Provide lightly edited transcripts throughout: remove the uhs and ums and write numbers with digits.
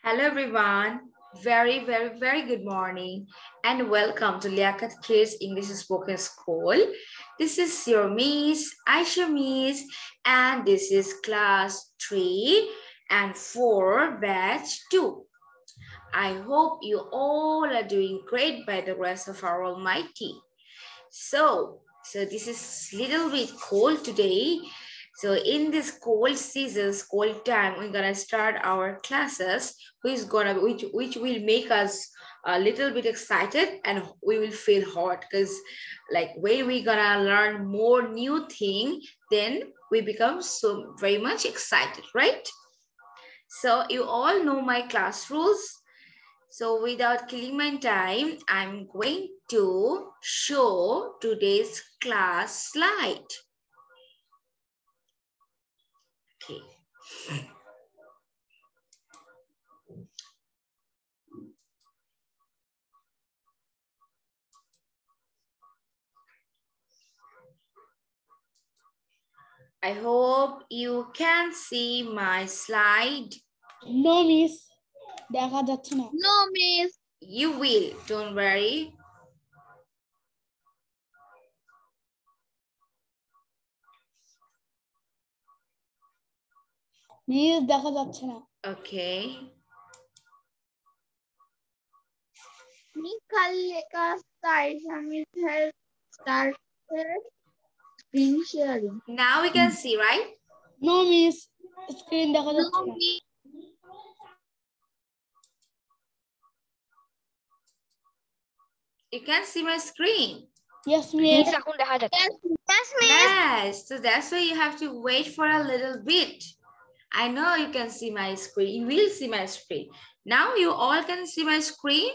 Hello everyone, very good morning and welcome to Liaquat Kids English Spoken School. This is your Miss, Aisha Miss, and this is class 3 and 4 batch 2. I hope you all are doing great by the grace of our Almighty. So this is little bit cold today. So in this cold season, cold time, we're gonna start our classes, which will make us a little bit excited, and we will feel hot because like when we gonna learn more new thing, then we become so very much excited, right? So you all know my class rules. So without killing my time, I'm going to show today's class slide. Okay. I hope you can see my slide. No, miss. দেখা যাচ্ছে না। No, miss. You will, don't worry. Miss দেখা যাচ্ছে না। Okay. Started screen sharing. Now we can see, right? No, miss. Screen দেখা যাচ্ছে No, না। miss. You can see my screen. Yes, miss. Yes, miss. Yes, so that's why you have to wait for a little bit. I know you can see my screen. You will see my screen. Now you all can see my screen?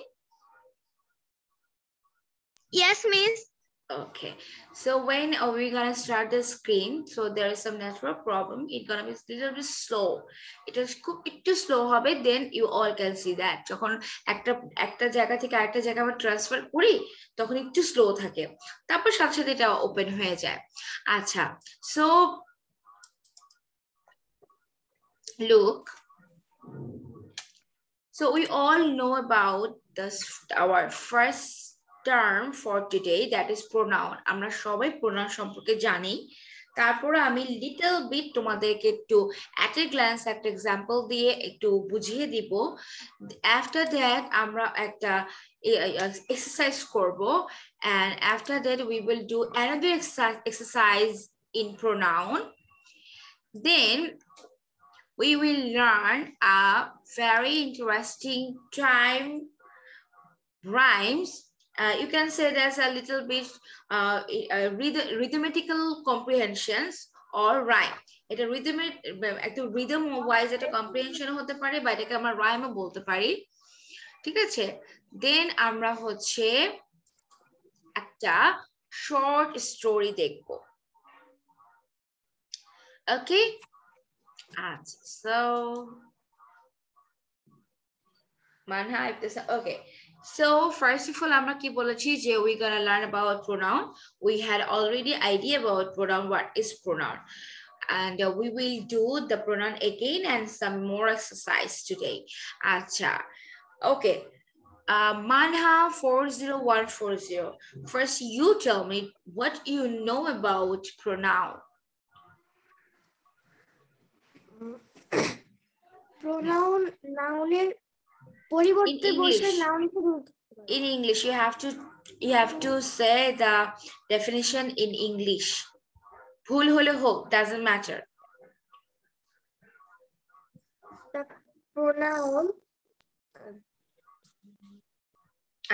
Yes, miss. Okay, so when are we gonna start the screen? So there is some network problem. It's gonna be a little bit slow. It is too slow হবে, then you all can see that. যখন একটা জায়গা থেকে আরেকটা জায়গায় আমরা transfer করি তখন একটু স্লো থাকে, তারপর সাথে সাথে এটা ওপেন হয়ে যায়। আচ্ছা, so look, so we all know about our first term for today, that is pronoun. আমরা সবাই pronoun সম্পর্কে জানি। তারপরে আমি little bit তোমাদেরকে একটু at a glance একটা example দিয়ে একটু বুঝিয়ে দিব। After that আমরা একটা exercise করব, and after that we will do another exercise in pronoun. Then we will learn a very interesting time rhymes. You can say there's a little bit rhythmical comprehensions or rhyme. এটা একটা rhythm wise একটা comprehension হতে পারে, বা এটাকে আমরা rhyme ও বলতে পারি, ঠিক আছে? Then আমরা হচ্ছে একটা short story দেখব। Okay, so Manha, okay. So first of all, আমরা কি বলেছি যে we gonna learn about pronoun. We had already idea about pronoun, what is pronoun, and we will do the pronoun again and some more exercise today. Acha, okay. Manha 40140. First, you tell me what you know about pronoun. Pronoun noun পরিবর্তে বসে noun in English you have to say the definition in English. ভুল হলে হোক, doesn't matter. The pronoun.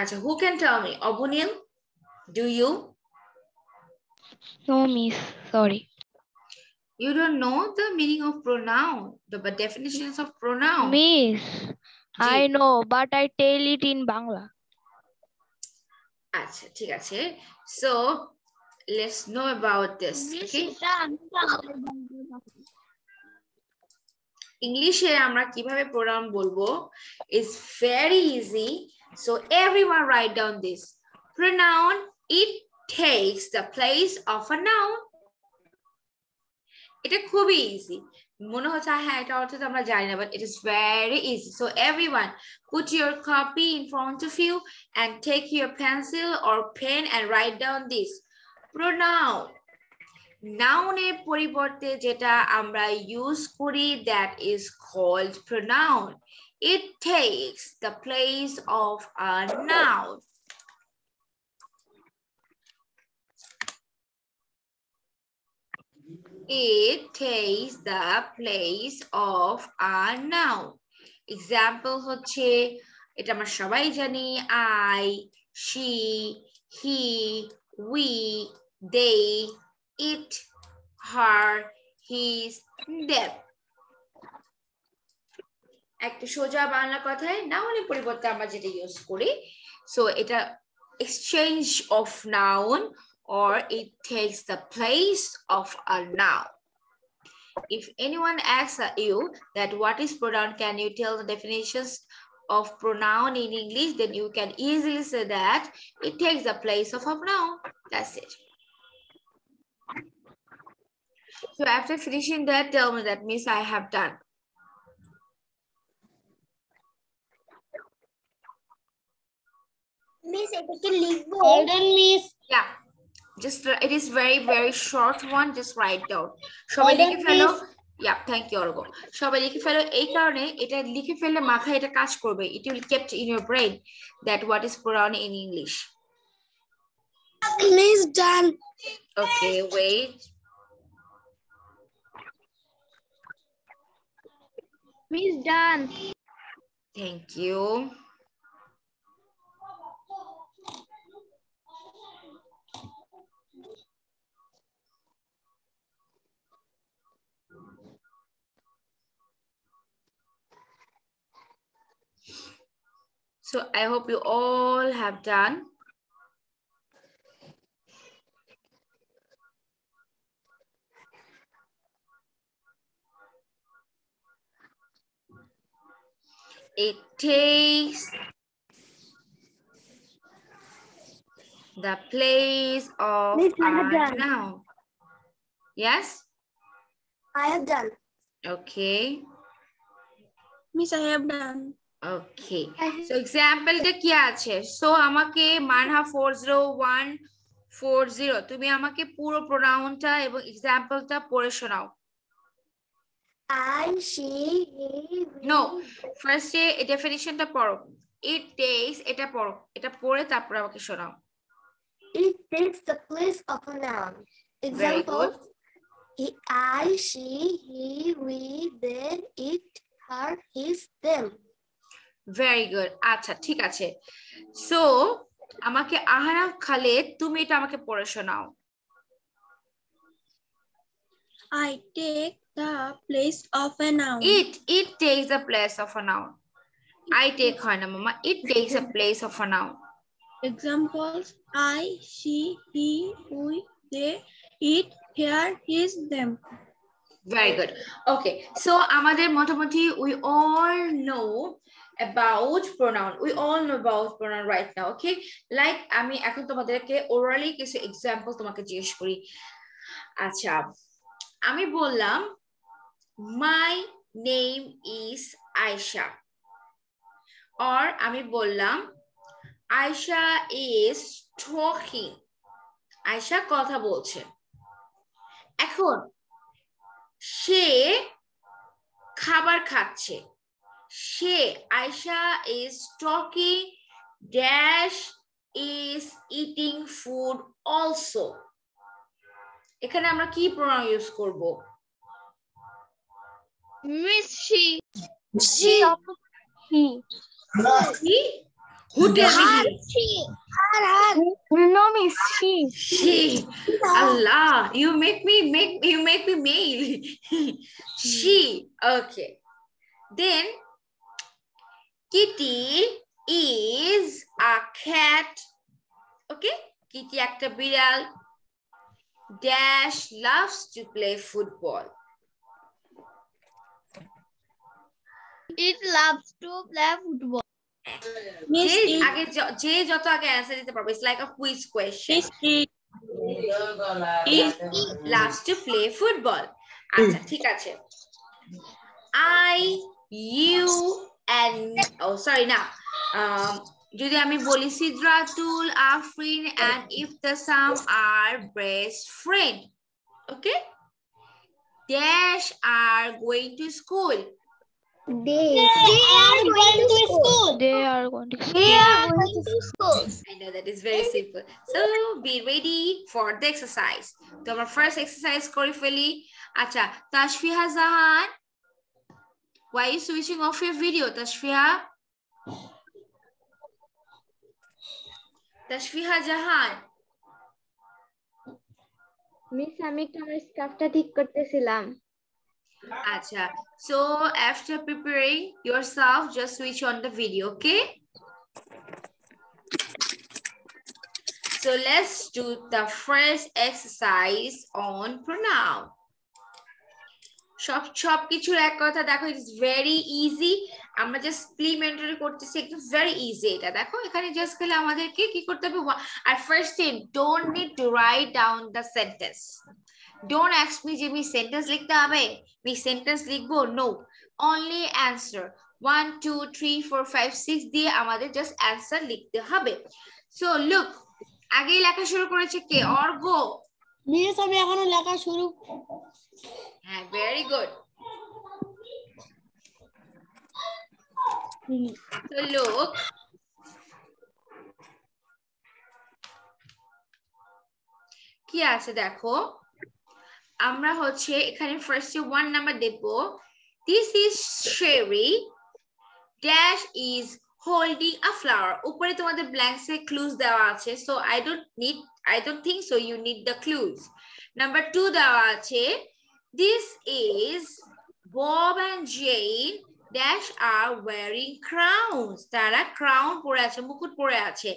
Acha, who can tell me? Obunil, do you? No, miss. Sorry. You don't know the meaning of pronoun, the definitions of pronoun? Miss, I know, but I tell it in Bangla. আচ্ছা, ঠিক আছে. So let's know about this. Okay? ইংলিশে আমরা কিভাবে pronoun বলবো is very easy. So everyone write down this. Pronoun, it takes the place of a noun. এটা খুবই easy মনে হচ্ছে হ্যাঁ এটা অর্থ তো আমরা জানি না but it is very easy so everyone put your copy in front of you and take your pencil or pen and write down this pronoun নাউনের পরিবর্তে যেটা আমরা ইউজ করি that is called pronoun it takes the place of a noun it takes the place of a noun example হচ্ছে এটা আমরা সবাই জানি I she he we they it her his them একটা সোজা বাংলা কথায় নাউনের পরিবর্তে আমরা যেটা ইউজ করি so এটা exchange of noun or it takes the place of a noun if anyone asks you that what is pronoun can you tell the definitions of pronoun in English then you can easily say that it takes the place of a noun that's it so after finishing that tell me that miss I have done Miss, এটাকে লিখবো? Well done, Miss. yeah just it is very short one just write down সবাই লিখে ফেলো yeah thank you Orgo সবাই লিখে ফেলো এই কারণে এটা লিখে ফেললে মাথায় এটা কাজ করবে it will kept in your brain that what is pronoun in English Miss, done. okay wait Miss, done. thank you so I hope you all have done it takes the place of Miss, I a have done. noun yes I have done. okay Miss, I have done. okay so example টা কি আছে so আমাকে মানহা 40140 তুমি আমাকে পুরো প্রোনাউনটা এবং এক্সাম্পলটা পড়ে শোনাও I, she, he, we. no first এ ডেফিনিশনটা পড়ো it takes এটা পড়ো এটা পড়ে তারপর আমাকে শোনাও It takes the place of a noun. Very Example: good. I, she, he, we, they, it, her, his, them. very good আচ্ছা ঠিক আছে so আমাকে আহানা খালেদ তুমি এটা আমাকে পড়ে শোনাও I take the place of a noun. it takes the place of a noun I take হয় না মামা it takes a place of a noun Examples: I, she, he, we, they, it, her, his, them. very good okay so আমাদের মোটামুটি we all know about pronoun right now okay like আমি এখন তোমাদেরকে orally কিছু example তোমাকে জিজ্ঞেস করি আচ্ছা আমি বললাম my name is Aisha or আমি বললাম Aisha is talking Aisha কথা বলছে এখন সে খাবার খাচ্ছে সে Aisha is talking dash is eating food also এখানে আমরা কি প্রোনাউন ইউজ করব Miss, she. she he who tell me he Her. No, Miss. she Allah you make me male she okay then Kitty is a cat okay Kitty একটা বিড়াল dash loves to play football It loves to play football. Miss, আগে যে যত আগে answer দিতে পারবে it's like a quiz question it loves to play football আচ্ছা ঠিক আছে I you and oh sorry না যদি আমি বলি Sidratul Afrin and Iftasam are best friend okay dash are going to school They are going to school. They are going to They are going to school. I know that is very simple. So be ready for the exercise. So our first exercise kori feli. Acha, Tashfiha Zahan. Why are you switching off your video, Tashfiha? Tashfiha Jahan. Miss আমি একটু আমার স্কার্ফটা ঠিক করতেছিলাম Acha. So after preparing yourself, just switch on the video, okay? So let's do the first exercise on pronoun. সব কিছুর এক কথা দেখো it is very easy আমরা জাস্ট supplementary করতেছি একদম very easy এটা দেখো এখানে জাস্ট খেলে আমাদেরকে কি করতে হবে আর first thing don't need to write down the sentence don't ask me যে আমি sentence লিখতে হবে আমি sentence লিখবো no only answer 1 2 3 4 5 6 দিয়ে আমাদের জাস্ট answer লিখতে হবে so look আগেই লেখা শুরু করেছে কে অর্ঘ মিস আমি এখনো লেখা শুরু হ্যাঁ very good so look কি আছে দেখো আমরা হচ্ছে এখানে ফার্স্টে 1 নাম্বার দেব this is Sherry dash is holding a flower উপরে তোমাদের blanks এ clues দেওয়া আছে so I don't think so you need the clues number 2 দেওয়া আছে this is Bob and Jane dash are wearing crowns তারা crown পরে আছে মুকুট পরে আছে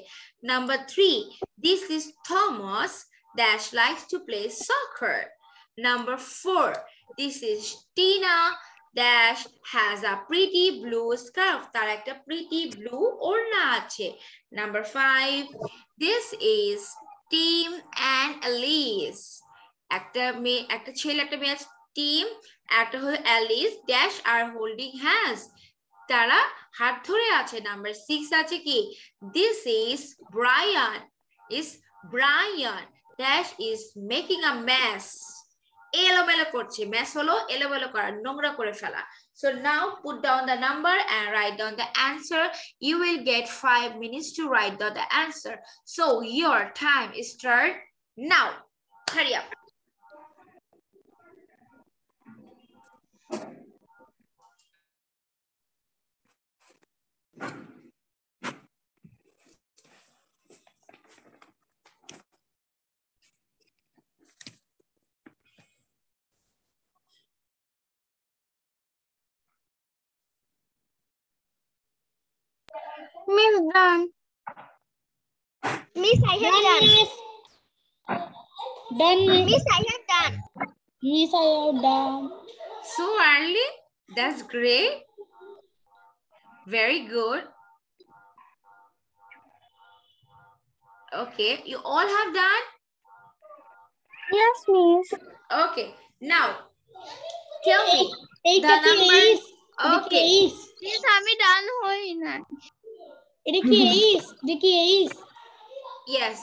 number 3 this is Thomas dash likes to play soccer number 4 this is Tina dash has a pretty blue scarf তার একটা pretty blue ওড়না আছে number 5 this is Tim and Elise একটা ছেলে একটা মেয়ে আছে Tim একটা হলো Alice dash are holding hands তারা হাত ধরে আছে number 6 আছে কি this is Brian dash is making a mess এলোমেলো করছে mess হলো এলোমেলো করা নোংরা করে ফেলা so now put down the number and write down the answer you will get 5 minutes to write down the answer so your time is start now hurry up Miss done. Miss, I have done. Done, Miss, I have done. Miss, I have done. so early that's great very good okay you all have done Yes, Miss. okay now tell me এইটা the কি number is okay Miss, আমি done হই না। এটা কি is yes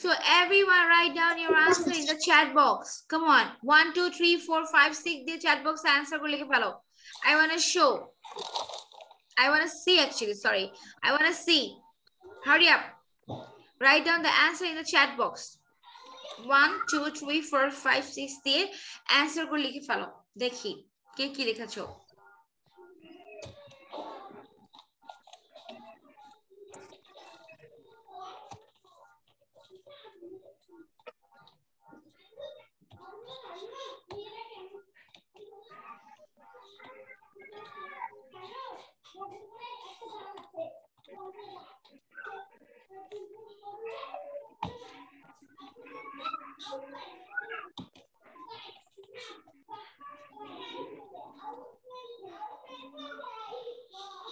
so everyone write down your answer in the chat box come on 1 2 3 4 5 6 the chat box answer ko likhe phelo I want to see actually sorry I want to see hurry up write down the answer in the chat box 1 2 3 4 5 6 দিয়ে answer ko likhe phelo দেখি কে কি লিখেছো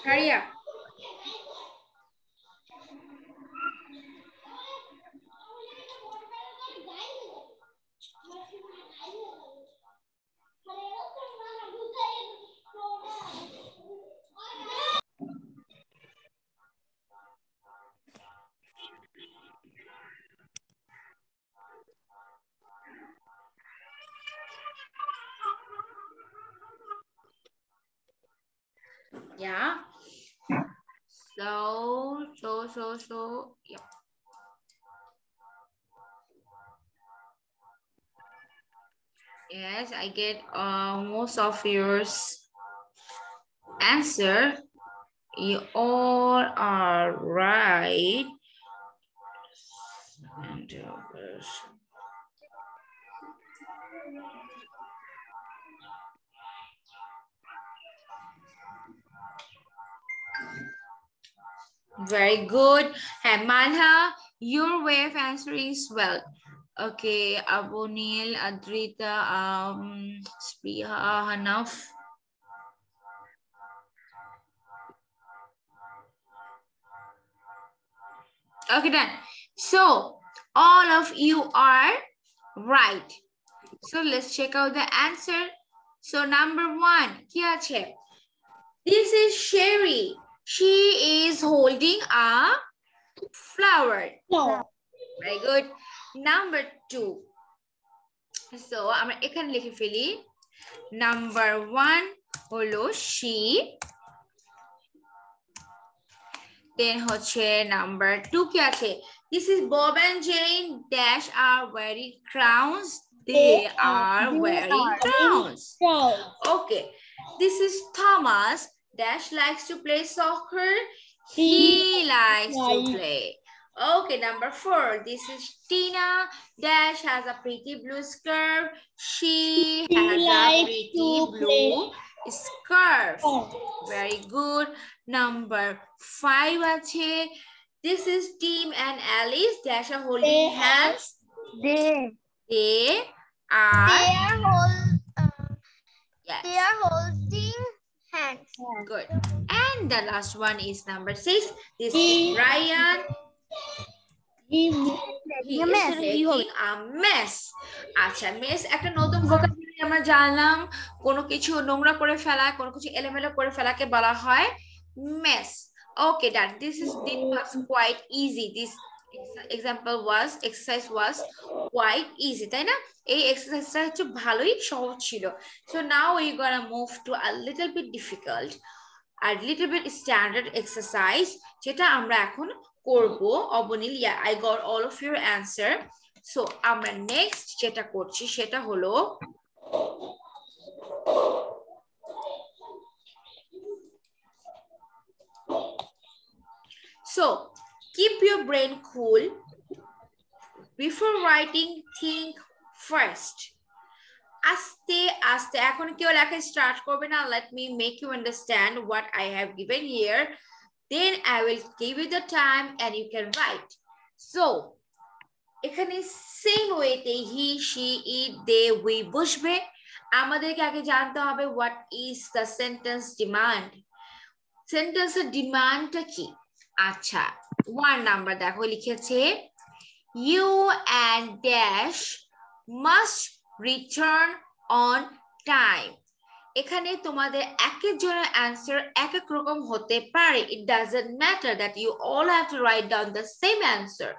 hurry up Yeah. So, yep. Yes, I get most of yours answer. You all are right. And very good. And Manha, your way of answering is well. Okay, Abunil, Adrita, Spriha, Hanaf. Okay, done. So, all of you are right. So, let's check out the answer. So, number 1, kya che? This is Sherry. She is holding a flower. No. Very good. Number 2. So, আমরা এখানে লিখে ফেলি। Number 1 হলো she. Then হচ্ছে number 2 কি আছে? This is Bob and Jane dash are wearing crowns. They are wearing crowns. Okay. This is Thomas dash likes to play soccer. He likes to play. Okay, number 4. This is Tina dash has a pretty blue skirt. She has a pretty blue scarf. Very good. Number 5 ache. This is Tim and Alice dash are holding hands. They are holding hands. Good. And the last one is number 6. This is Brian. He is making a mess. আচ্ছা, mess একটা নতুন vocabulary আমরা জানলাম। কোনো কিছু নোংরা করে ফেলা, কোনো কিছু এলোমেলো করে ফেলাকে বলা হয় mess. Okay, done. This was quite easy. This exercise was quite easy, তাই না? এই এক্সারসাইজটা একটু ভালোই সহজ ছিল। So now we're gonna move to a little bit difficult, a little bit standard exercise যেটা আমরা এখন করব। অবনীল, yeah, I got all of your answer. So আমরা next যেটা করছি সেটা হলো so keep your brain cool. Before writing, think first. আস্তে আস্তে এখন কেউ লেখা স্টার্ট করবে না। Let me make you understand what I have given here. Then I will give you the time and you can write. So এখানে same way তে he, she, it, they, we বসবে। আমাদেরকে আগে জানতে হবে what is the sentence demand. Sentence ডিমান্ডটা কি? আচ্ছা, 1 number দেখো লিখেছে you and dash must return on time. এখানে তোমাদের এক একজনের answer এক এক রকম হতে পারে. It doesn't matter that you all have to write down the same answer.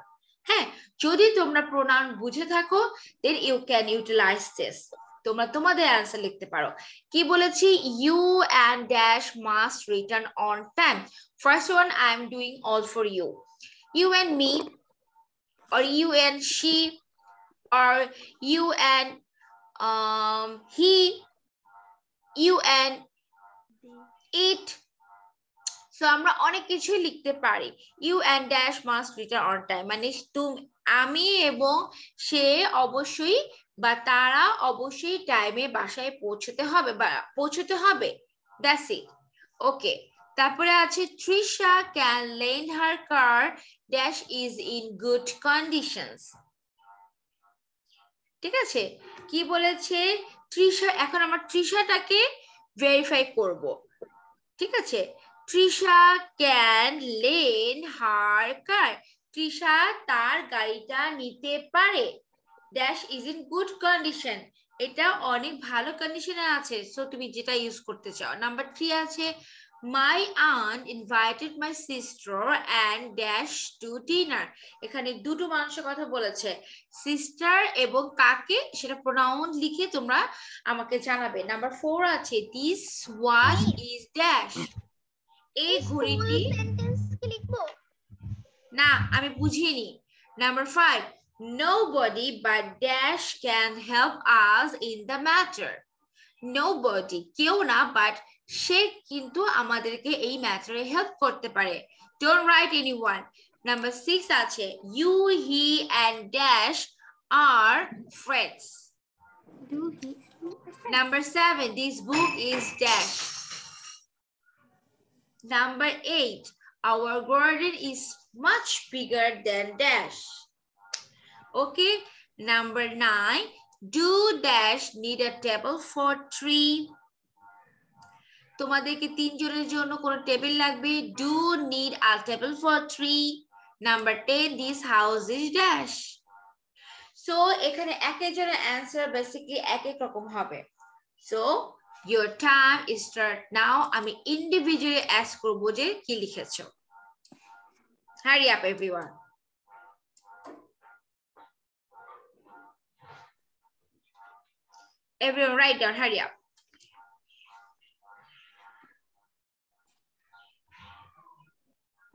হ্যাঁ, যদি তোমরা pronoun বুঝে থাকো then you can utilize this. তোমরা তোমাদের answer লিখতে পারো। কি বলেছি? You and dash must return on time. First one I am doing all for you. You and me, or you and she, or you and he, you and it. So আমরা অনেক কিছুই লিখতে পারি। You and dash must return on time মানে তুমি, আমি এবং সে অবশ্যই বা তারা অবশ্যই টাইমে বাসায় পৌঁছতে হবে বা পৌঁছতে হবে। That's it. Okay. তারপরে আছে Trisha can lend her car dash is in good conditions. ঠিক আছে, কি বলেছে তৃষা? এখন আমরা তৃষাটাকে ভেরিফাই করব। ঠিক আছে, তৃষা ক্যান লেন্ড হার কার, তৃষা তার গাড়িটা নিতে পারে। Dash is in good condition, এটা অনেক ভালো কন্ডিশনে আছে। সো তুমি যেটা ইউজ করতে চাও। নাম্বার 3 আছে My aunt invited my sister and dash to dinner. এখানে দুটো মানুষের কথা বলেছে, সিস্টার এবং কাকে, সেটা প্রোনাউন লিখে তোমরা আমাকে জানাবে। নাম্বার 4 আছে This watch is dash. এই ঘড়িটি সেন্টেন্স কি লিখবো? না আমি বুঝিনি। Number 5, nobody but dash can help us in the matter. Nobody, কেউ না, but সে কিন্তু আমাদেরকে এই ম্যাটারে হেল্প করতে পারে। Don't write anyone. Number 6 আছে, you, he and dash are friends. Number 7, this book is dash. Number 8, our garden is much bigger than dash. Okay. Number 9, do dash need a table for 3? তোমাদেরকে 3 জনের জন্য কোন table লাগবে? Do need a table for 3? Number 10, this house is dash. So এখানে এক একজনের answer basically এক এক রকম হবে. So your time is start now. আমি individually ask করব যে কি লিখেছো. Hurry up everyone. Everyone write down, hurry up.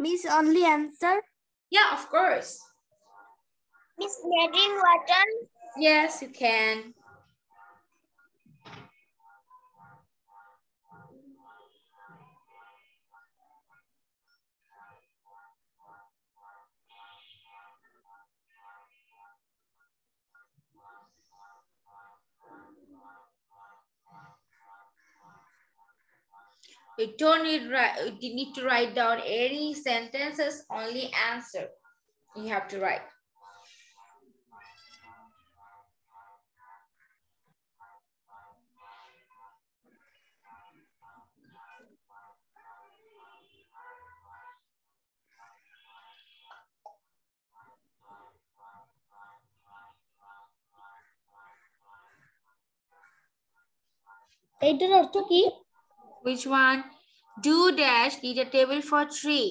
Miss, only answer? Yeah, of course. Miss, may I drink water? Yes, you can. You don't need to write down any sentences, only answer. You have to write. এইটার অর্থ কি? Which one? Do dash need a table for 3?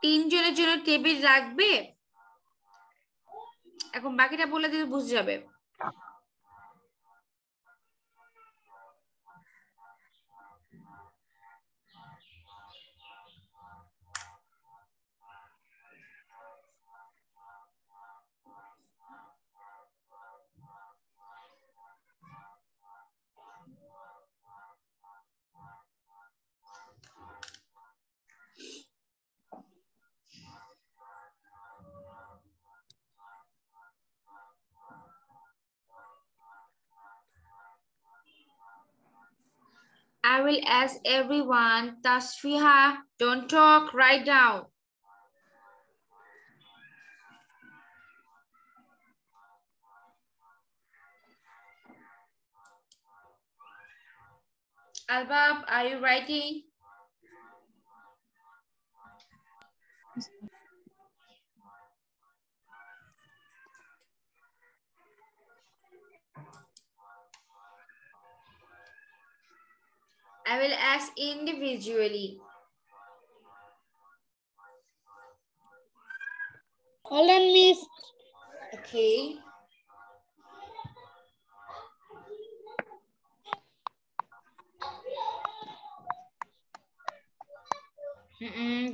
3 জনের জন্য table রাখবে? এখন বাকিটা বলে দিলে বুঝে যাবে। I will ask everyone. Tasfiha, don't talk, write down. Albab, are you writing? I will ask individually. Hold on, Miss. Okay.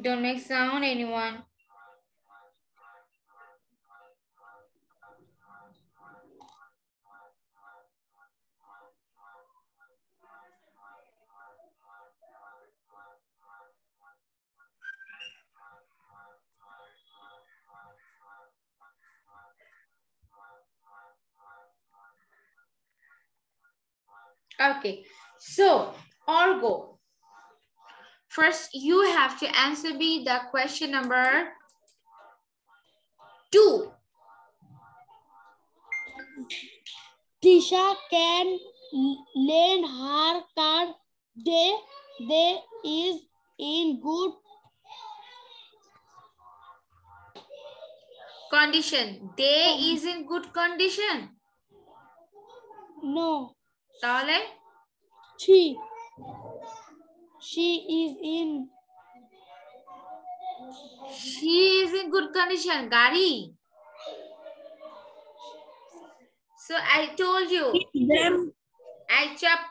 Don't make sound, anyone. Okay, so Orgo. First, you have to answer me the question number 2. Tisha can lend her car. They is in good condition. They is in good condition. no. তাহলে She is in good condition. গাড়ি. So I told you. Them. I chop.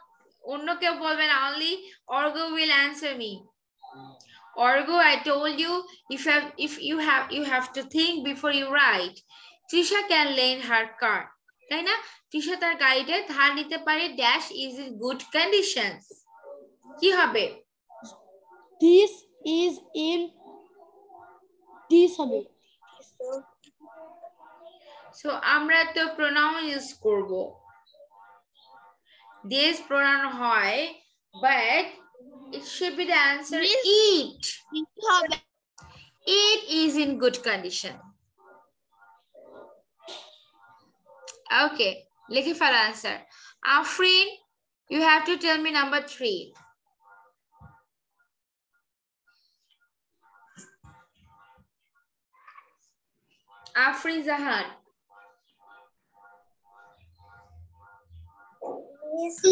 অন্য কেউ বলবে না, only Orgo will answer me. Orgo, I told you if you have to think before you write. Trisha can lend her car. তাই না? তৃষা তার গাড়িটা ধার নিতে পারে dash is in good conditions. কি হবে? This is in this হবে। So আমরা তো pronoun use করব। This pronoun হয়, but it should be the answer eat. It is in good condition. Okay, লিখে fail answer. Afrin, you have to tell me number 3. Afrin Zahan.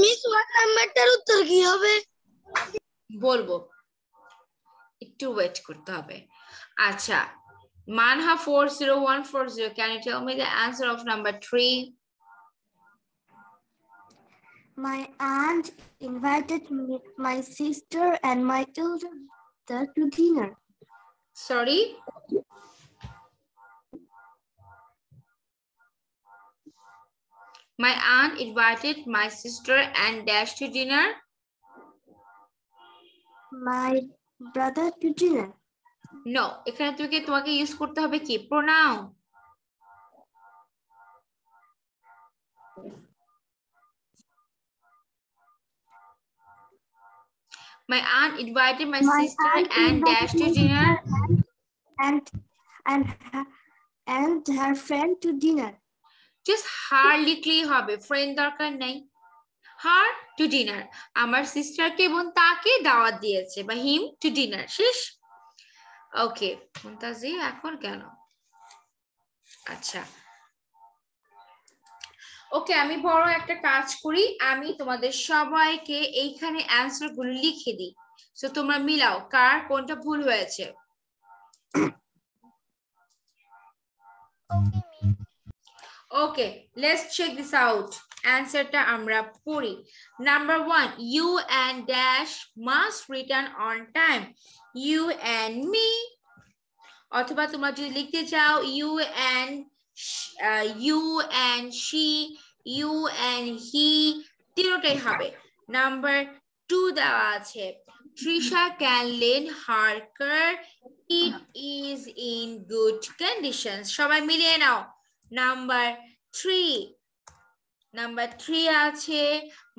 Miss one নাম্বারটার উত্তর কি হবে? বলবো, একটু ওয়েট করতে হবে। আচ্ছা, Manha 40140, can you tell me the answer of number 3? My aunt invited my sister and my elder brother to dinner. Sorry? My aunt invited my sister and dash to dinner. My brother to dinner. No, এখানে তোমাকে use করতে হবে কি? Pronoun. My aunt invited my sister and dash to dinner. And her friend to dinner. Just her লিখলেই হবে, friend দরকার নাই। Her to dinner. আমার সিস্টারকে এবং তাকে দাওয়াত দিয়েছে বা him to dinner. শেষ? ওকে, মুনতাজি এখন কেন? আচ্ছা। ওকে, আমি বড় একটা কাজ করি, আমি তোমাদের সবাইকে এইখানে অ্যানসার গুলো লিখে দিই। সো তোমরা মিলাও কার কোনটা ভুল হয়েছে। Okay, let's check this out. Answer ta amra puri. Number 1, you and dash must return on time. You and me. অথবা তোমরা যদি লিখতে চাও you and she, you and he, তিনটাই হবে। Number 2 দেওয়া আছে। Trisha can lend her car. It is in good conditions. সবাই মিলিয়ে নাও। Number 3 আছে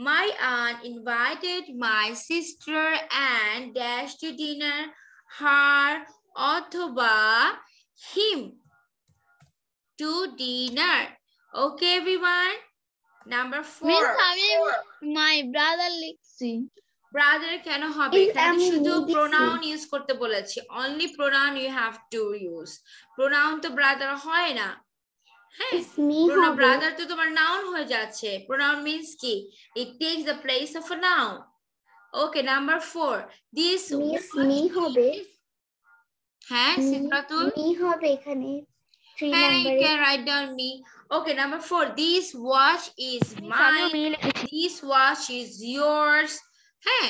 my aunt invited my sister and dash to dinner. Her অথবা him to dinner. Okay everyone. Number 4. My brother লিখছি। Brother কেন হবে? এখানে শুধু pronoun ইউজ করতে বলেছি। Only pronoun you have to use. Pronoun তো brother হয় না। হ্যাঁ, brother তো তোমার noun হয়ে যাচ্ছে। Pronoun means কি? It takes the place of a noun. Okay, number 4. This me হবে। হ্যাঁ, সিফাতুল me হবে এখানে 3 হ্যাঁ, number. you can write down me. Okay, number 4. This watch is mine. This watch is yours. হ্যাঁ,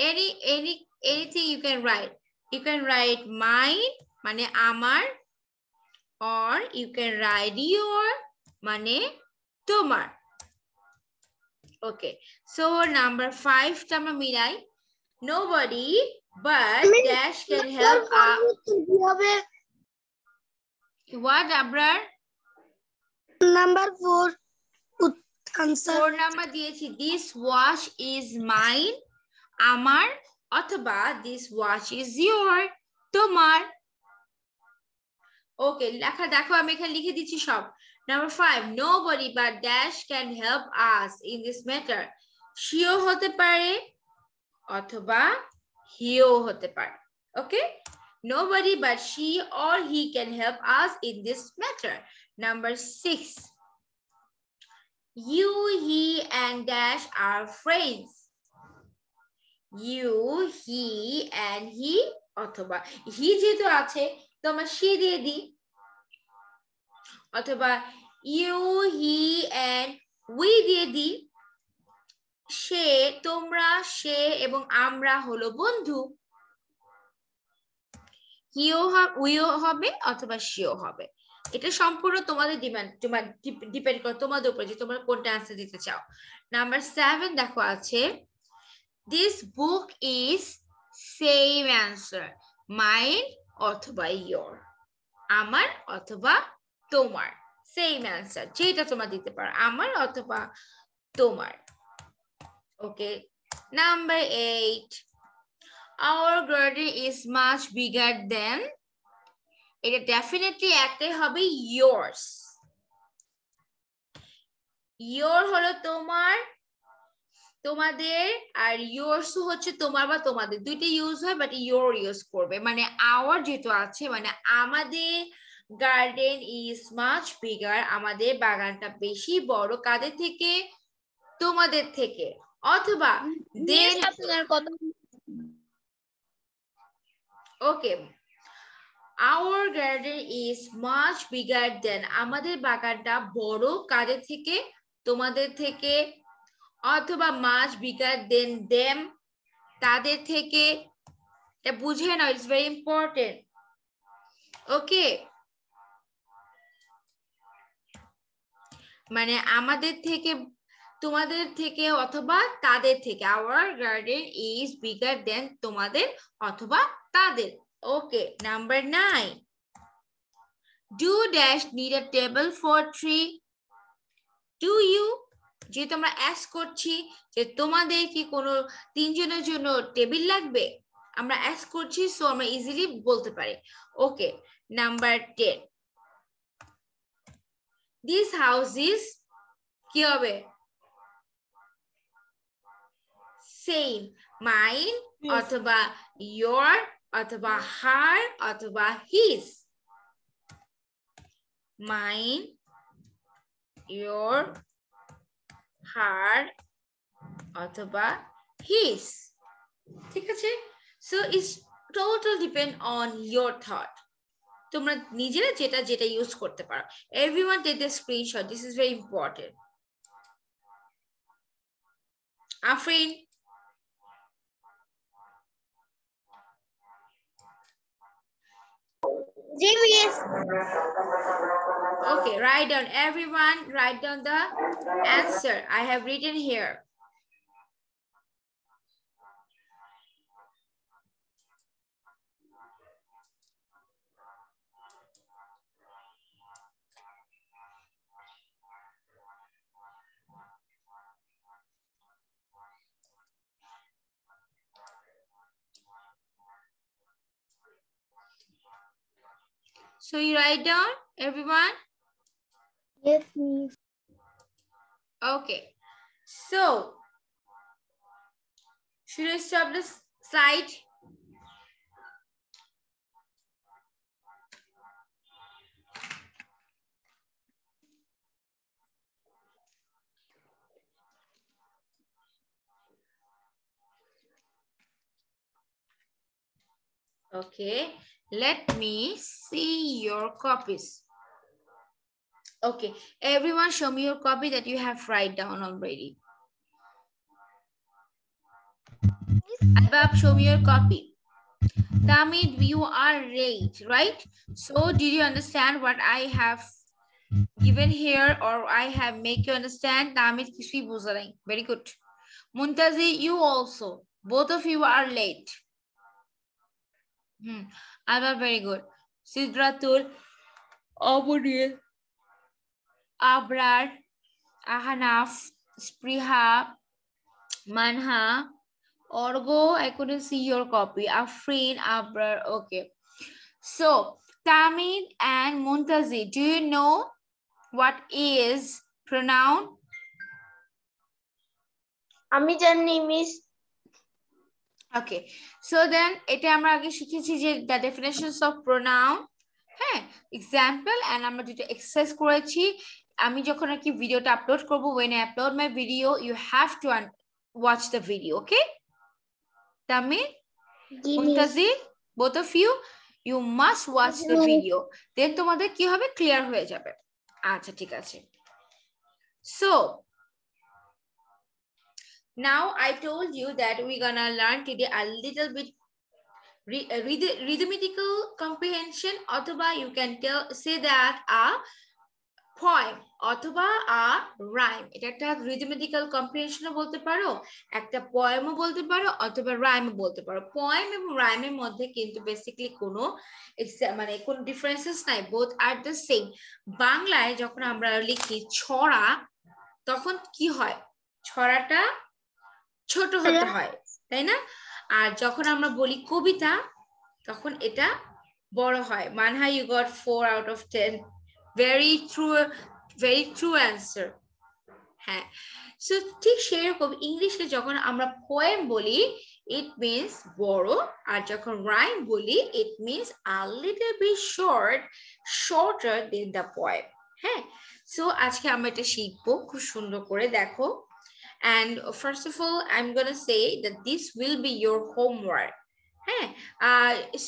anything you can write. You can write mine মানে আমার, or you can write your মানে তোমার। Okay, so number 5 টা আমরা মিলাই। Nobody but dash can help us. What, Abrar? Number 4 answer 4 number দিয়েছি। This watch is mine, আমার, অথবা this watch is your, তোমার। ওকে, লেখা দেখো আমি এখানে লিখে দিচ্ছি সব। Number 5, nobody but dash can help us in this matter. Sheও হতে পারে অথবা heও হতে পারে। Okay? Nobody but she or he can help us in this matter. Number 6. You, he, and dash are friends. You, he, and he, অথবা he যেহেতু আছে তো আমরা she দিয়ে দিই, অথবা you, he, and we দিয়ে দিই। সে, তোমরা, সে এবং আমরা হলো বন্ধু। হিও উইও হবে অথবা সেও হবে। এটা সম্পূর্ণ তোমাদের ডিপেন্ড করে তোমাদের উপর যে তোমরা কোনটা আনসার দিতে চাও। নাম্বার 7 দেখো আছে this book is same answer mine অথবা ইয়োর, আমার অথবা তোমার, সেম অ্যান্সার যেটা তোমরা দিতে পারো, আমার অথবা তোমার। Okay, number 8 our garden is much bigger than, এটা ডেফিনেটলি একটাই হবে yours, your হলো তোমার, তোমাদের, আর yours হচ্ছে তোমার বা তোমাদের, দুইটা ইউজ হয় বাট your ইউজ করবে, মানে our যেটা আছে মানে আমাদের গার্ডেন ইজ মাচ বিগার, আমাদের বাগানটা বেশি বড়, কাদের থেকে, তোমাদের থেকে, অথবা দেন, আপনার কথা ওকে our garden is much bigger than, আমাদের বাগানটা বড় কাদের থেকে, তোমাদের থেকে, অথবা much bigger than them, তাদের থেকে। এটা বুঝে নাও, ইটস ভেরি ইম্পর্টেন্ট। ওকে, মানে আমাদের থেকে, তোমাদের থেকে, অথবা তাদের থেকে, our garden is bigger than, তোমাদের অথবা তাদের। ওকে, number 9 do dash need a table for 3, do you, যে তোমরা অ্যাস্ক করছি যে তোমাদের কি কোনো 3 জনের জন্য টেবিল লাগবে, আমরা অ্যাস্ক করছি, সো আমরা ইজিলি বলতে পারি। ওকে, নাম্বার 10 this house is, কি হবে, সেম মাইন অথবা your অথবা her অথবা his, mine, your, her অথবা his, ঠিক আছে। So it's total depend on your thought, তোমরা নিজেরা যেটা যেটা ইউজ করতে পারো। Everyone take the screenshot, this is very important. Afrin, Yes. okay, write down, everyone write down the answer I have written here. So you write down, everyone? Yes, miss. Okay, so should I stop this slide? Okay, let me see your copies. Okay, everyone show me your copy that you have write down already. Albab, show me your copy. Tamid, you are late, right? So did you understand what I have given here, or I have make you understand? Tamid, kisui bujha nahi. Very good. Muntazi, you also. Both of you are late. Albab, very good. Sidratul, Abudil, Abrar, Ahanaf, Spriha, Manha, Orgo, I couldn't see your copy. Afrin, Abrar, okay. So, Tamid and Muntazi, do you know what is pronoun? আমি জানি miss. Okay, so then এটা আমরা আগে শিখেছি যে the definitions of pronoun, হ্যাঁ, example, and আমরা যেটা এক্সারসাইজ করেছি। আমি যখন আর কি ভিডিওটা আপলোড করব, when I upload my video you have to watch the video, okay? Tamid, Muntazi, both of you, you must watch the video, then তোমাদের কি হবে, ক্লিয়ার হয়ে যাবে। আচ্ছা, ঠিক আছে। So Now I told you that we're gonna learn today a little bit rhythmical comprehension, or you can say that a poem অথবা a rhyme. এটা একটা rhythmical comprehension বলতে পারো, একটা poem বলতে পারো, অথবা rhyme বলতে পারো। poem এবং rhyme এর মধ্যে কিন্তু বেসিক্যালি কোনো মানে কোনো ডিফারেন্সেস নাই, both are the same। বাংলায় যখন আমরা লিখি ছড়া, তখন কি হয়, ছড়াটা ছোট হতে হয়, তাই না? আর যখন আমরা বলি কবিতা, তখন এটা বড় হয়। Manha, you got 4 out of 10, very true answer। হ্যাঁ, সো ঠিক সেরকম ইংলিশে যখন আমরা পোয়েম বলি, it means বড়, আর যখন রাইম বলি, it means a little bit shorter than the poem। হ্যাঁ, সো আজকে আমরা এটা শিখবো খুব সুন্দর করে, দেখো। And first of all, I'm gonna say that this will be your homework। Hey,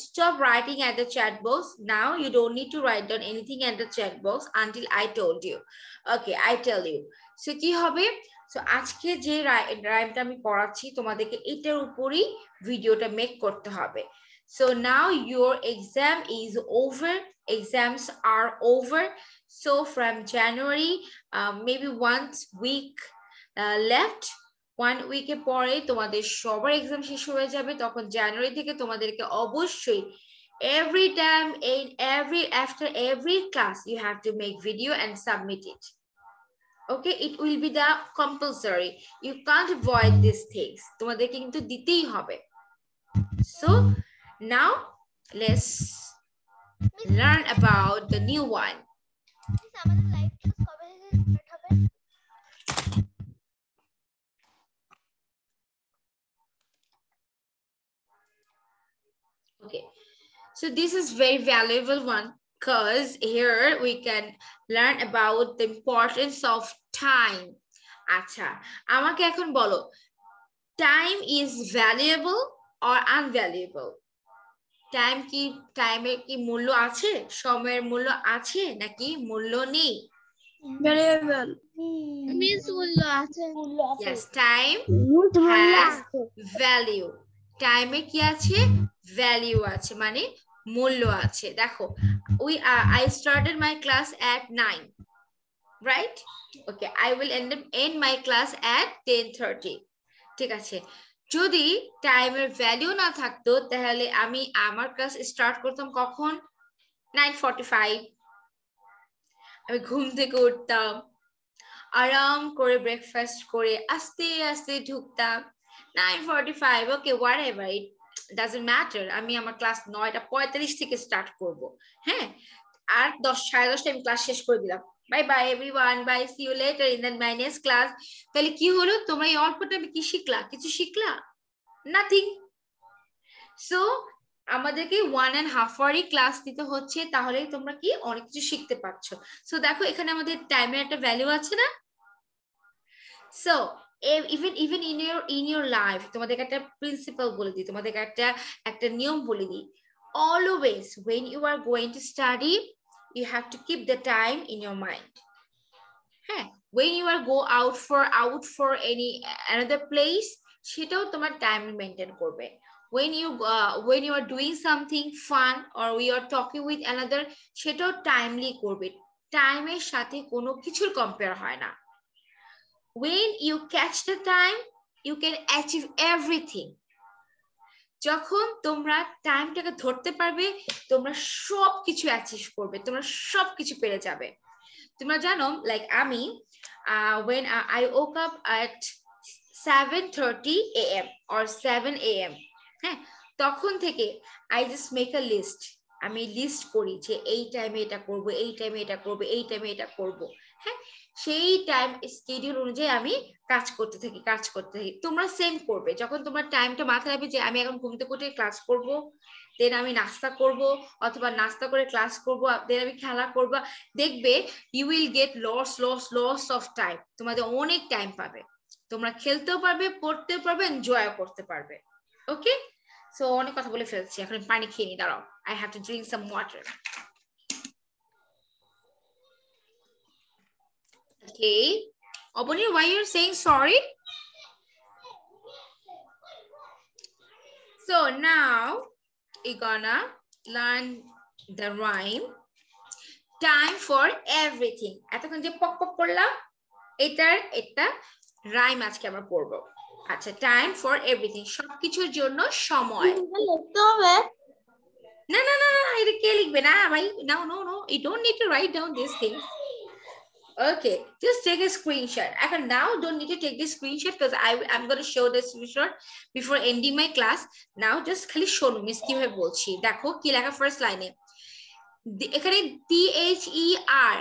stop writing at the chat box. Now you don't need to write down anything at the chat box until I told you। Okay, I tell you। So কি হবে? So আজকে যে রাইমটা আমি পড়াচ্ছি, তোমাদেরকে এটার উপরই ভিডিওটা মেক করতে হবে। So now your exam is over, exams are over। So from January, maybe 1 week left, 1 week পরে তোমাদের সবার এক্সাম শেষ হয়ে যাবে। তখন জানুয়ারি থেকে তোমাদেরকে অবশ্যই after every class you have to make video and submit it। Okay, it will be the compulsory, you can't avoid these things, তোমাদেরকে কিন্তু দিতেই হবে। So now let's learn about the new one। Okay, so this is very valuable one, because here we can learn about the importance of time। আচ্ছা, আমাকে এখন বলো, time is valuable or unvaluable? টাইমের কি মূল্য আছে, সময়ের মূল্য আছে নাকি মূল্য নেই? Valuable Miss মূল্য আছে। Yes, time has value। টাইমে কি আছে? ভ্যালিউ আছে, মানে মূল্য আছে। দেখো, I started my class at 9, right? Okay, I will end my class at 10:30। ঠিক আছে, যদি টাইমের ভ্যালিউ না থাকতো, তাহলে আমি আমার ক্লাস স্টার্ট করতাম কখন? 9:45। আমি ঘুম থেকে উঠতাম, আরাম করে ব্রেকফাস্ট করে আস্তে আস্তে ঢুকতাম। 9:45, ওকে, whatever, it doesn't matter। আমি আমার ক্লাস 9:45 থেকে স্টার্ট করব। হ্যাঁ, আর 10:30 আমি ক্লাস শেষ করে দিলাম। Bye bye everyone, bye, see you later in my next class. তাহলে কি হলো, তোমরা এই অল্প টাইমে কি শিখলা? কিছু শিখলা? নাথিং। সো আমাদেরকে 1.5 আওয়ারই ক্লাস দিতে হচ্ছে, তাহলে তোমরা কি অনেক কিছু শিখতে পারছো। সো দেখো, এখানে আমাদের টাইমের একটা ভ্যালু আছে না? So even in your life, তোমাদেরকে একটা প্রিন্সিপাল বলে দিই, তোমাদেরকে একটা নিয়ম বলে দিই। Always when you are going to study, you have to keep the time in your mind। হ্যাঁ, when you are go out for another place, সেটাও তোমার টাইম মেনটেন করবে। when you are doing something fun or we are talking with another, সেটাও timely করবে। টাইমের সাথে কোনো কিছুর কম্পেয়ার হয় না। when you catch the time, you can achieve everything। যখন তোমরা টাইমটাকে ধরতে পারবে, তোমরা সব কিছু অ্যাচিভ করবে, তোমরা সব কিছু পেরে যাবে। তোমরা জানো, লাইক আমি when I woke up at 7:30 AM or 7 AM, হ্যাঁ, তখন থেকে I just make a list। আমি লিস্ট করি যে এই টাইমে এটা করব, এই টাইমে এটা করব, এই টাইমে এটা করব। হ্যাঁ, সেই টাইম স্কেডিউল অনুযায়ী আমি কাজ করতে থাকি। তোমরা সেম করবে। যখন তোমার টাইমটা মাথায় রাখবে যে আমি এখন ঘুম থেকে উঠে ক্লাস করব, দেন আমি নাস্তা করব, অথবা নাস্তা করে ক্লাস করব, দেন আমি খেলা করব, দেখবে you will get loss of time. তোমাদের অনেক টাইম পাবে, তোমরা খেলতেও পারবে, পড়তেও পারবে, এনজয় করতে পারবে। ওকে, সো অনেক কথা বলে ফেলছি, এখন পানি খেয়ে নি, দাঁড়াও, I have to drink some water। Okay, Obani, why you're saying sorry? So now you're gonna learn the rhyme. Time for everything. এতক্ষণ যে পক পক করলাম এটার একটা রাইম আজকে আমরা পড়বো। আচ্ছা, টাইম ফর এভরিথিং, সবকিছুর জন্য সময়। লিখতে হবে? না না না না, এটা কে লিখবে? না ভাই, no no no, you don't need to write down these things. Okay, just take a screenshot. I can now don't need to take this screenshot because I'm going to show this screenshot before ending my class. Now just খালি শোনো miss কিভাবে বলছি। দেখো কি লেখা first লাইনে, এখানে THER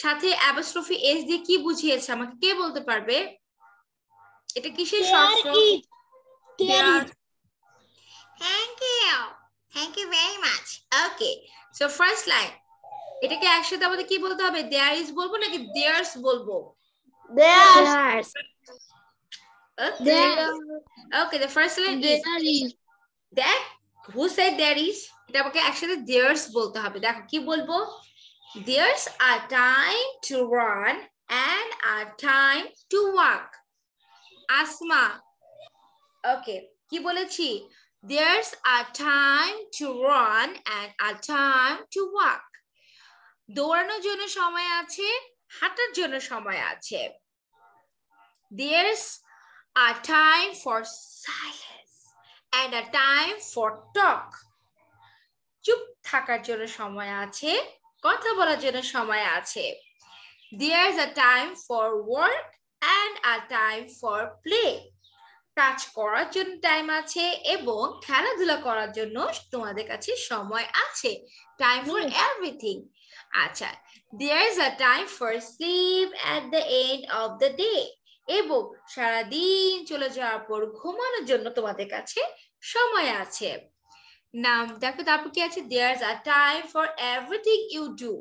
সাথে অ্যাপোস্ট্রফি S দিয়ে কি বুঝিয়েছে আমাকে কে বলতে পারবে? এটা কিসের short form? Thank you very much. Okay, so first line, এটাকে একসাথে আমাদের কি বলতে হবে? There is বলবো নাকি theirs বলবো? There's. Okay, the first line is that. Who said there is? এটা আমাকে একসাথে theirs বলতে হবে। দেখো কি বলবো? There's a time to run and a time to walk. Asma. Okay, কি বলেছি? There's a time to run and a time to walk. দৌড়ানোর জন্য সময় আছে, হাঁটার জন্য সময় আছে। There's a time for silence and a time for talk. চুপ থাকার জন্য সময় আছে, কথা বলার জন্য সময় আছে। There's a time for work and a time for play. কাজ করার জন্য টাইম আছে এবং খেলাধুলা করার জন্য তোমাদের কাছে সময় আছে। Time for everything. আচ্ছা, there's a time for sleep at the end of the day. এবং সারাদিন চলে যাওয়ার পর ঘুমানোর জন্য তোমাদের কাছে সময় আছে। নাম দেখো তারপর কি আছে? There's a time for everything you do.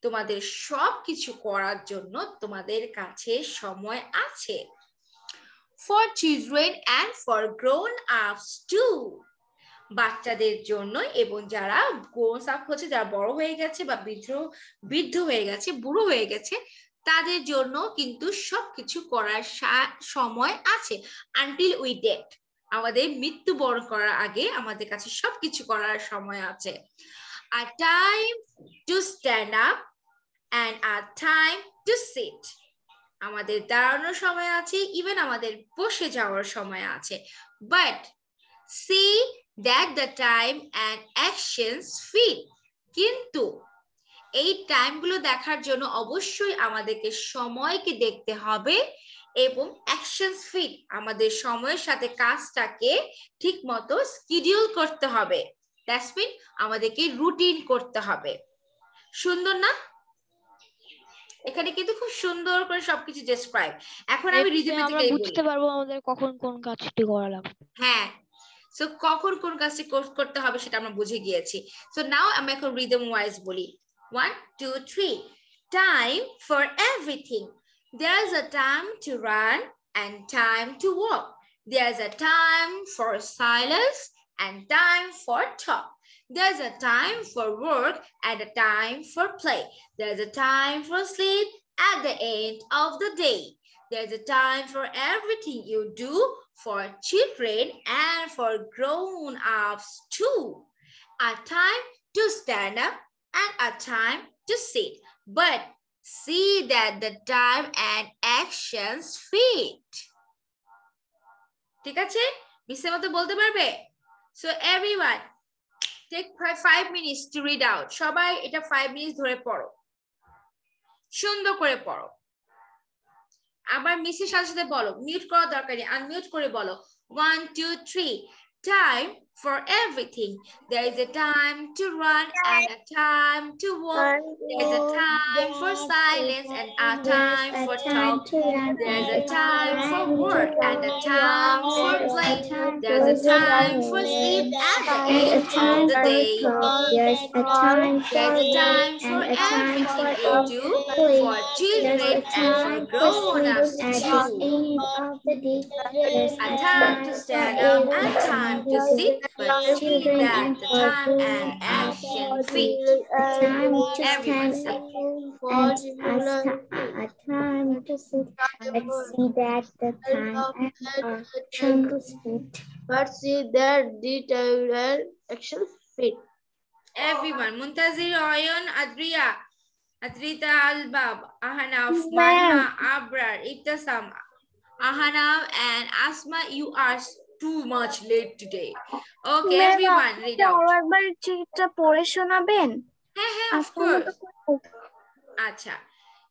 তোমাদের সব কিছু করার জন্য তোমাদের কাছে সময় আছে। For children and for grown-ups too. বাচ্চাদের জন্য এবং যারা grown up হচ্ছে, যারা বড় হয়ে গেছে বা বৃদ্ধ হয়ে গেছে, বুড়ো হয়ে গেছে, তাদের জন্য কিন্তু সবকিছু করার সময় আছে। Until we dead. আমাদের মৃত্যুবরণ করার আগে আমাদের কাছে সবকিছু করার সময় আছে। A time to stand up and a time to sit. আমাদের দাঁড়ানোর সময় আছে, ইভেন আমাদের বসে যাওয়ার সময় আছে। But see that the time and actions fit. কিন্তু এই টাইমগুলো দেখার জন্য অবশ্যই আমাদেরকে সময়কে দেখতে হবে এবং অ্যাকশনস ফিট, আমাদের সময়ের সাথে কাজটাকে ঠিক মতো শিডিউল করতে হবে। দ্যাটস মিন আমাদেরকে রুটিন করতে হবে। সুন্দর না? এখানে কিন্তু খুব সুন্দর করে সবকিছু ডেসক্রাইব। এখন আমি রিজমে থেকে বুঝতে পারবো আমাদের কখন কোন কাজটি করা লাগবে। হ্যাঁ, সো কখন কোন কাজটি করতে হবে সেটা আমরা বুঝে গিয়েছি। সো নাও আমি এখন রিদম ওয়াইজ বলি। 1 2 3. Time for everything. There's a time to run and time to walk. There's a time for silence and time for talk. There's a time for work and a time for play. There's a time for sleep at the end of the day. There's a time for everything you do, for children and for grown-ups too. A time to stand up and a time to sit. But see that the time and actions fit. ঠিক আছে? মিসের মতো বলতে পারবে? So everyone, take 5 minutes to read out. সবাই এটা 5 minutes ধরে পড়ো, সুন্দর করে পড়ো। আবার মিসের সাথে সাথে বলো, মিউট করা দরকার নেই, আনমিউট করে বলো। 1 2 3. Time for everything. There is a time to run and a time to walk. There's a time for silence and a time for talk. There's a time for work and a time for play. There's a time for sleep at the end of the day. There's a time There's a time for everything you do, for children and for grown-ups too. A time to stand up and time to sit. but see that the time and action fit. Everyone say. A time to sit. Let's see that the time and action to fit. But see that the time and action fit. Everyone. Muntazir, Oyon, Adria, Adrita, Albab, Ahanaf, Manha, Abrar, Ibtasam, Ahanaf, and Asma, you are too much late today. Okay, everyone, read out. Of course. Acha.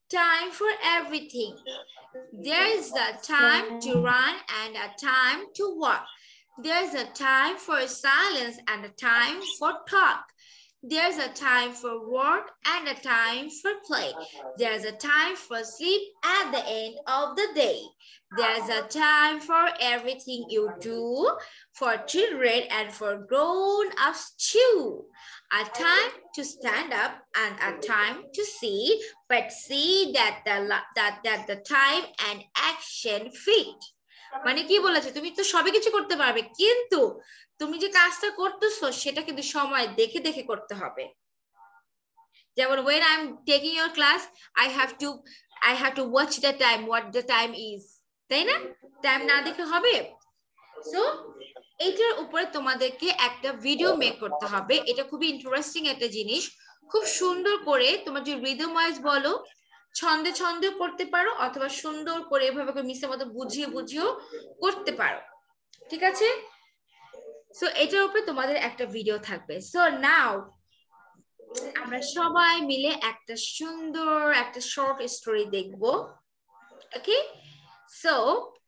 Time for everything. There is a time to run and a time to walk. There's a time for silence and a time for talk. There's a time for work and a time for play. There's a time for sleep at the end of the day. There's a time for everything you do, for children and for grown-ups too. A time to stand up and a time to see, but see that the time and action fit. মানে কি বলেছে, তুমি তো সবই কিছু করতে পারবে, কিন্তু তুমি যে কাজটা করতেছো সেটা কিন্তু সময় দেখে দেখে করতে হবে। যেমন when I'm taking your class, I have to watch the time, what the time is, তাই না? টাইম না দেখে হবে। সো এটার উপরে তোমাদেরকে একটা ভিডিও মেক করতে হবে। এটা খুবই ইন্টারেস্টিং একটা জিনিস। খুব সুন্দর করে তোমার যে রিদম ওয়াইজ বলো, ছন্দে ছন্দে করতে পারো, অথবা সুন্দর করে এভাবে করে মিসের মতো বুঝিয়ে বুঝিয়েও করতে পারো। ঠিক আছে? সো এটার উপরে তোমাদের একটা ভিডিও থাকবে। সো নাও আমরা সবাই মিলে একটা সুন্দর একটা শর্ট স্টোরি দেখব। ওকে? সো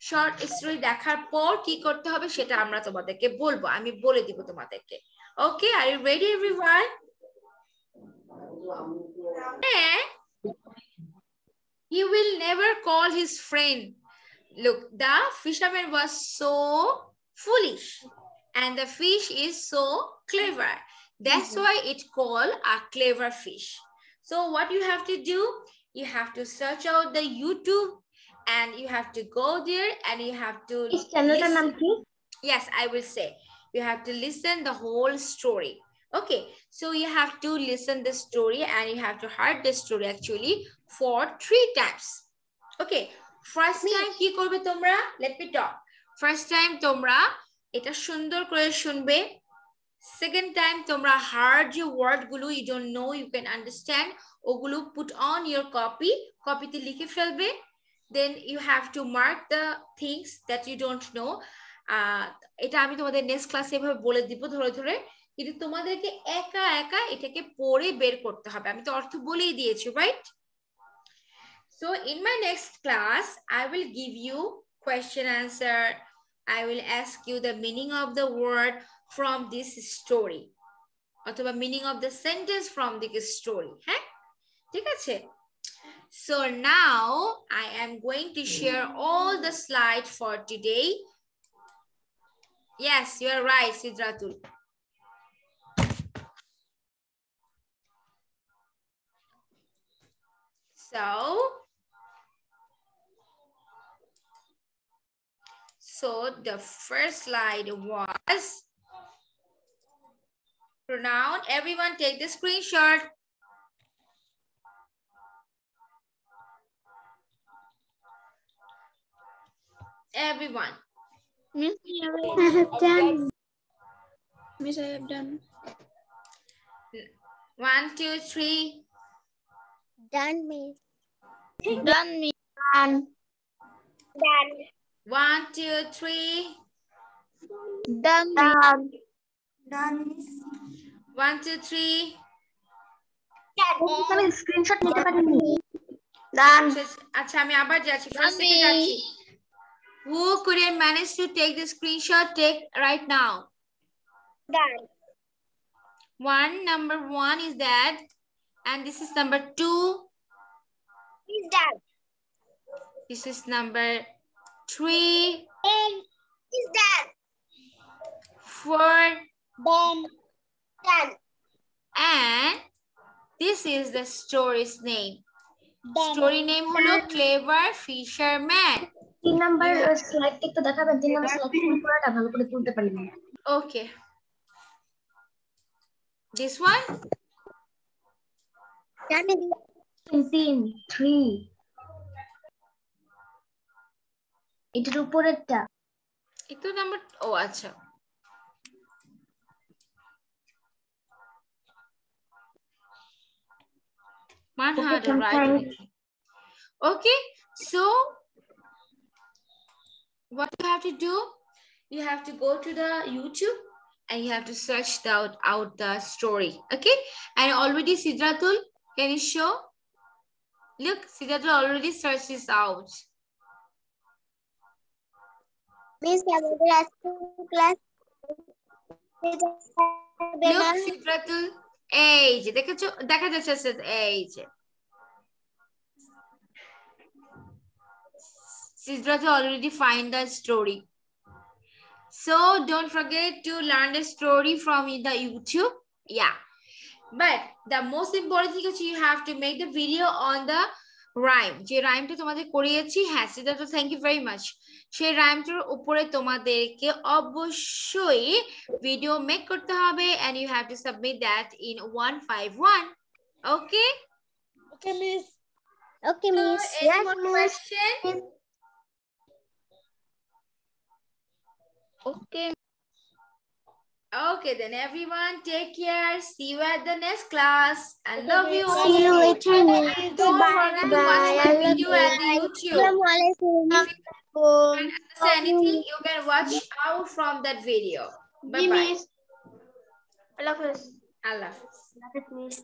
শর্ট স্টোরি দেখার পর কি করতে হবে সেটা আমরা তোমাদেরকে বলবো, আমি বলে দিব তোমাদেরকে। Okay, are you ready everyone? He will never call his friend. Look, the fisherman was so foolish and the fish is so clever. That's why it's called a clever fish. So what you have to do, you have to search out the YouTube and you have to go there and you have to listen. Yes, I will say. You have to listen the whole story. Okay, so you have to listen the story and you have to hear the story actually for 3 times. Okay, first time কি করবে তোমরা? Let me talk. First time তোমরা এটা সুন্দর করে শুনবে। Second time তোমরা hard যে word গুলো you don't know, you can understand, ওগুলো put on your copy, কপিতে লিখে ফেলবে। Then you have to mark the things that you don't know. এটা আমি তোমাদের নেক্সট ক্লাসে এভাবে বলে দিব ধরে ধরে, কিন্তু তোমাদেরকে একা একা এটাকে পড়ে বের করতে হবে। আমি তো অর্থ বলেই দিয়েছি, right? So in my next class, I will give you question answer. I will ask you the meaning of the word from this story. অথবা meaning of the sentence from this story. হ্যাঁ? ঠিক আছে? So now I am going to share all the slides for today. Yes, you are right, Sidratul. So the first slide was pronoun. Everyone take the screenshot. Everyone. Miss, I have done. Miss, I have done. 1, 2, 3. Done, miss. Done me. Done. Done. 1, 2, 3. Done me. Done. Done, miss. 1, 2, 3. আমি screenshot নিতে পারিনি। Done. আচ্ছা আমি আবার যাচ্ছি, first থেকে যাচ্ছি। Who couldn't manage to take the screenshot, take right now. Done. Number 1 is that, and this is number 2. Is done. This is number 3. Is done. 4. Done. Done. And this is the story's name. Done. Story name হলো Clever Fisherman. 3 number স্লাইডটা একটু দেখাবেন। 3 number স্লাইডটা পুরোটা ভালো করে তুলতে পারি না। Okay. This one? 3. এটার উপরেরটা। Ito number, oh, acha. Man had to write. Okay, so what you have to do? You have to go to the YouTube and you have to search out the story. Okay, and already Sidratul, can you show? Look, Sidratul already searched this out. Miss, class. Look, Sidratul, age. Dekha jaচ্ছে age. Sidratul already find the story. So don't forget to learn the story from the YouTube. Yeah. But the most important thing is you have to make the video on the rhyme. যে রাইমটা তোমাদের করিয়েছি, হ্যাঁ Siddharth, thank you very much. সেই রাইমটার উপরে তোমাদেরকে অবশ্যই video make করতে হবে and you have to submit that in 151. Okay? Okay, miss. Okay, miss. So, any more question? Okay. Okay, then everyone take care. See you at the next class. I love you all. See you later. Don't forget to watch my video at the YouTube. If you understand anything, you can watch out from that video. Bye bye. Allah Hafiz. Allah Hafiz.